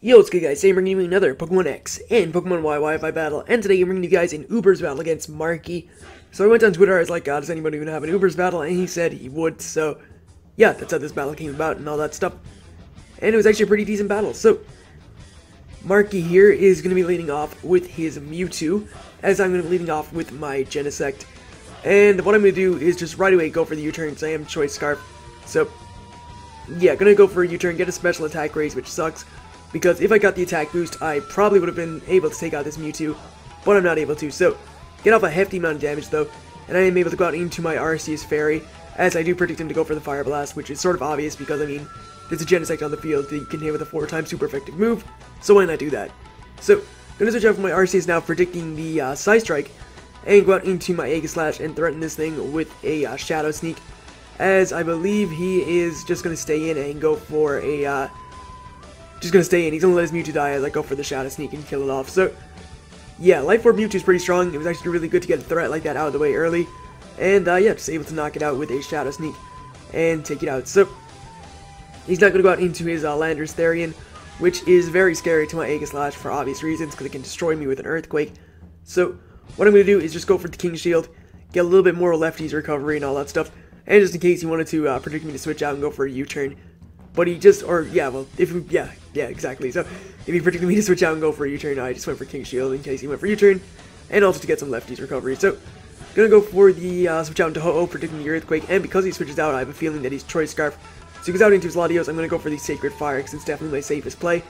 Yo, what's good guys? Today I'm bringing you another Pokemon X and Pokemon Y Wi-Fi battle, and today I'm bringing you guys an Uber's battle against Marky. So I went on Twitter, I was like, God, does anybody even have an Uber's battle? And he said he would, so yeah, that's how this battle came about and all that stuff. And it was actually a pretty decent battle. So Marky here is going to be leading off with his Mewtwo, as I'm going to be leading off with my Genesect. And what I'm going to do is just right away go for the U-turn, because I am Choice Scarf. So yeah, gonna go for a U-turn, get a special attack raise, which sucks. Because if I got the attack boost, I probably would have been able to take out this Mewtwo, but I'm not able to. So, get off a hefty amount of damage though, and I am able to go out into my Arceus Fairy, as I do predict him to go for the Fire Blast, which is sort of obvious because, I mean, there's a Genesect on the field that you can hit with a 4-time super effective move, so why not do that? So, gonna switch out from my Arceus now, predicting the Psy Strike, and go out into my Aegislash and threaten this thing with a Shadow Sneak, as I believe he is just gonna stay in and go for a, he's gonna let his Mewtwo die as I go for the Shadow Sneak and kill it off. So yeah, Life Orb Mewtwo is pretty strong. It was actually really good to get a threat like that out of the way early, and yeah, just able to knock it out with a Shadow Sneak and take it out. So he's not gonna go out into his Landorus Therian, which is very scary to my Aegislash for obvious reasons, because it can destroy me with an Earthquake. So what I'm gonna do is just go for the King Shield, get a little bit more lefties recovery and all that stuff, and just in case he wanted to predict me to switch out and go for a U-turn. But he just, or yeah, well, yeah, exactly. So if he predicted me to switch out and go for a U-turn, I just went for King Shield in case he went for U-turn, and also to get some lefties recovery. So gonna go for the switch out into Ho-Oh, predicting the Earthquake, and because he switches out, I have a feeling that he's Choice Scarf. So he goes out into his Latios. I'm gonna go for the Sacred Fire because it's definitely my safest play,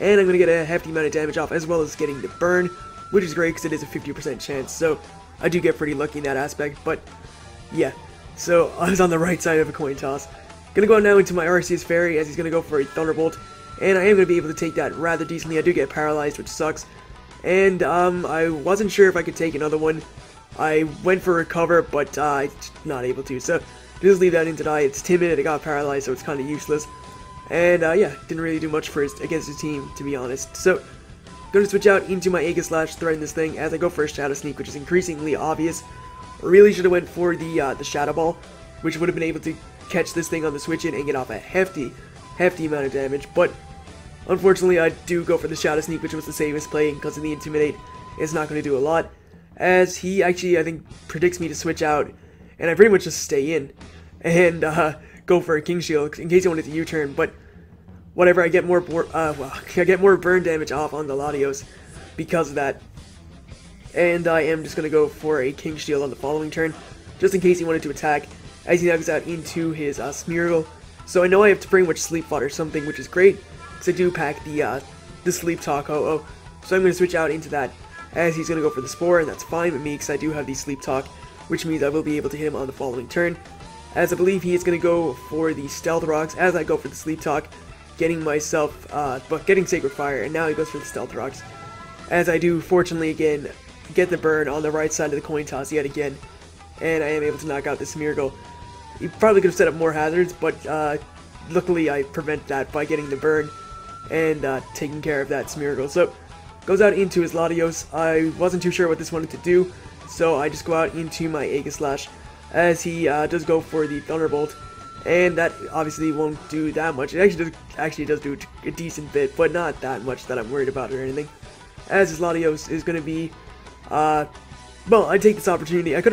and I'm gonna get a hefty amount of damage off as well as getting the burn, which is great because it is a 50% chance. So I do get pretty lucky in that aspect. But yeah, so I was on the right side of a coin toss. Gonna go now into my Arceus Fairy as he's gonna go for a Thunderbolt, and I am gonna be able to take that rather decently. I do get paralyzed, which sucks, and I wasn't sure if I could take another one. I went for Recover, but I'm not able to, so just leave that in to die. It's timid, it got paralyzed, so it's kind of useless, and yeah, didn't really do much for against his team, to be honest. So gonna switch out into my Aegislash, threaten this thing as I go for a Shadow Sneak, which is increasingly obvious. Really should have went for the Shadow Ball, which would have been able to catch this thing on the switch in and get off a hefty amount of damage, but unfortunately I do go for the Shadow Sneak, which was the safest play because of the Intimidate. It's not going to do a lot, as he actually, I think, predicts me to switch out, and I pretty much just stay in and go for a King Shield in case I wanted to U-turn, but whatever, I get more burn damage off on the Latios because of that, and I am just going to go for a King Shield on the following turn, just in case he wanted to attack, as he now goes out into his Smeargle. So I know I have to pretty much Sleep Fodder something, which is great, because I do pack the Sleep Talk Ho-Oh. So I'm going to switch out into that, as he's going to go for the Spore, and that's fine with me, because I do have the Sleep Talk, which means I will be able to hit him on the following turn. As I believe he is going to go for the Stealth Rocks, as I go for the Sleep Talk, getting myself, getting Sacred Fire, and now he goes for the Stealth Rocks. As I do, fortunately again, get the burn on the right side of the coin toss yet again, and I am able to knock out the Smeargle. He probably could have set up more hazards, but luckily I prevent that by getting the burn and taking care of that Smeargle. So, goes out into his Latios. I wasn't too sure what this wanted to do, so I just go out into my Aegislash, as he does go for the Thunderbolt, and that obviously won't do that much. It actually does do a decent bit, but not that much that I'm worried about or anything, as his Latios is going to be, well, I take this opportunity. I go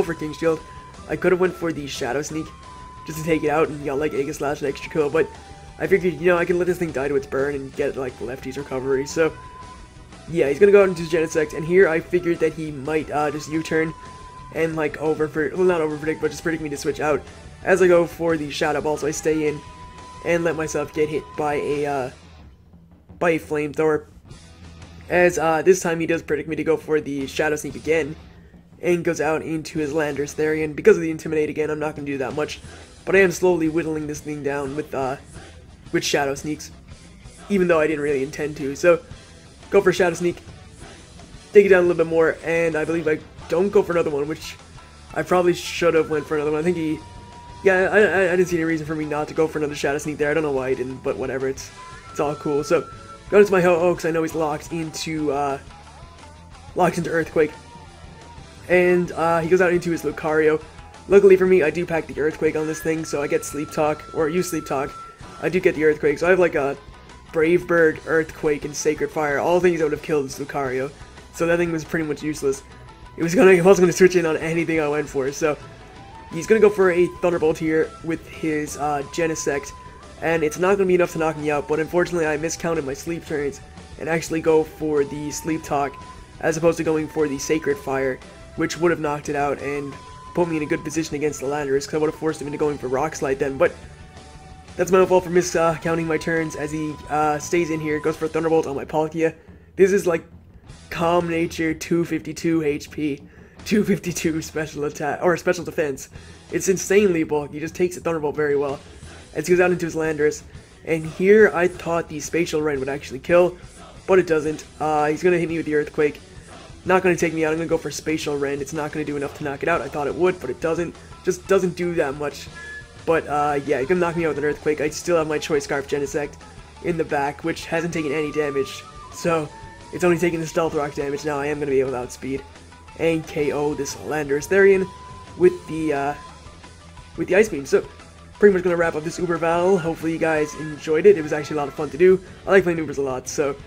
for King Shield. I could have went for the Shadow Sneak, just to take it out and get like Aegislash and extra kill, but I figured, you know, I can let this thing die to its burn and get like lefties recovery. So yeah, he's gonna go out into his Genesect, and here I figured that he might just U-turn and like not overpredict, but just predict me to switch out as I go for the Shadow Ball. So I stay in and let myself get hit by a Flamethrower. As this time he does predict me to go for the Shadow Sneak again, and goes out into his Landorus Therian. Because of the Intimidate again, I'm not going to do that much, but I am slowly whittling this thing down with Shadow Sneaks, even though I didn't really intend to. So, go for Shadow Sneak, take it down a little bit more, and I believe I don't go for another one, which I probably should have went for another one. I think yeah, I didn't see any reason for me not to go for another Shadow Sneak there. I don't know why I didn't, but whatever, it's all cool. So, go into my Ho-Oh, because I know he's locked into Earthquake. And he goes out into his Lucario. Luckily for me, I do pack the Earthquake on this thing, so I get Sleep Talk, or use Sleep Talk. I do get the Earthquake, so I have like a Brave Bird, Earthquake, and Sacred Fire, all things that would have killed this Lucario. So that thing was pretty much useless. It wasn't gonna switch in on anything I went for, so he's gonna go for a Thunderbolt here with his Genesect, and it's not gonna be enough to knock me out, but unfortunately I miscounted my sleep turns and actually go for the Sleep Talk as opposed to going for the Sacred Fire, which would have knocked it out and put me in a good position against the Landorus, because I would have forced him into going for Rock Slide then, but that's my own fault for miscounting my turns as he stays in here, goes for Thunderbolt on my Palkia. This is like Calm Nature 252 HP, 252 special attack, or special defense. It's insanely bulky, he just takes the Thunderbolt very well as he goes out into his Landorus. And here I thought the Spatial Rend would actually kill, but it doesn't. He's going to hit me with the Earthquake. Not going to take me out, I'm going to go for Spatial Rend. It's not going to do enough to knock it out. I thought it would, but it doesn't. Just doesn't do that much. But yeah, he's going to knock me out with an Earthquake. I still have my Choice Scarf Genesect in the back, which hasn't taken any damage. So it's only taking the Stealth Rock damage. Now I am going to be able to outspeed and KO this Landorus Therian with the Ice Beam. So pretty much going to wrap up this Uber battle. Hopefully you guys enjoyed it. It was actually a lot of fun to do. I like playing Ubers a lot. So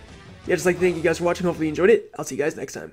yeah, just like to thank you guys for watching. Hopefully you enjoyed it. I'll see you guys next time.